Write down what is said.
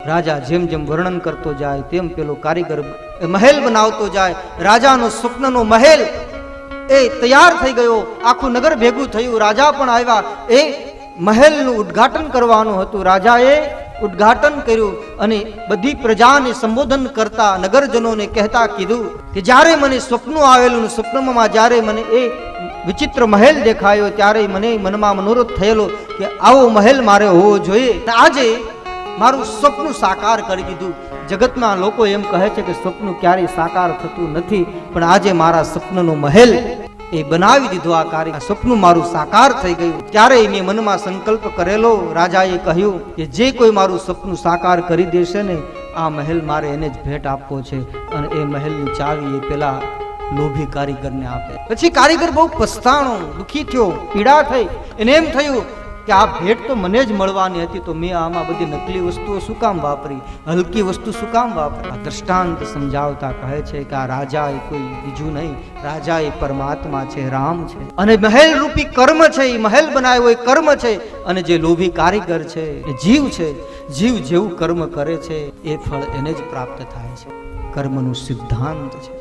રાજા જેમ જેમ વર્ણન કરતો જાય તેમ પેલો કારીગર મહેલ બનાવતો જાય. રાજાનો સ્વપ્નનો મહેલ એ તૈયાર થઈ ગયો. આખું નગર ભેગું થયું. રાજા પણ આવ્યા. એ મહેલનું ઉદ્ઘાટન કરવાનું હતું. રાજાએ ઉદ્ઘાટન કર્યું અને બધી પ્રજાને સંબોધન કરતા નગરજનોને કહેતા કીધું કે જ્યારે મને સ્વપ્ન આવેલું, સ્વપ્નમાં જ્યારે મને એ વિચિત્ર મહેલ દેખાયો ત્યારે મને મનમાં મનોરથ થયેલો કે આવો મહેલ મારે હોવો જોઈએ. આજે મારું સ્વપ્ન સાકાર કરી દીધું. જગતના લોકો એમ કહે છે કે સ્વપ્ન ક્યારેય સાકાર થતું નથી, પણ આજે મારા સ્વપ્નનો મહેલ એ બનાવી દીધો. આ કાર્ય સ્વપ્ન મારું સાકાર થઈ ગયું. ત્યારે મેં મનમાં સંકલ્પ કરેલો. રાજાએ કહ્યું કે જે કોઈ મારું સ્વપ્ન સાકાર કરી દેશે ને આ મહેલ મારે એને જ ભેટ આપવો છે, અને એ મહેલની ચાવી એ પેલા લોભી કારીગરને આપે. પછી કારીગર બહુ પસ્તાણો, દુઃખી થયો, પીડા થઈ. એને એમ થયું કે આ ભેટ તો મને જ મળવાની હતી, તો મેં આમાં બધી નકલી વસ્તુઓ શું કામ વાપરી, હલકી વસ્તુ શું કામ વાપરી. આ દ્રષ્ટાંત સમજાવતા કહે છે કે આ રાજા એ કોઈ બીજું નહીં, રાજા એ પરમાત્મા છે, રામ છે. અને મહેલ રૂપી કર્મ છે, એ મહેલ બનાવ્યો એ કર્મ છે. અને જે લોભી કારીગર છે એ જીવ છે. જીવ જેવું કર્મ કરે છે એ ફળ એને જ પ્રાપ્ત થાય છે. કર્મનું સિદ્ધાંત છે.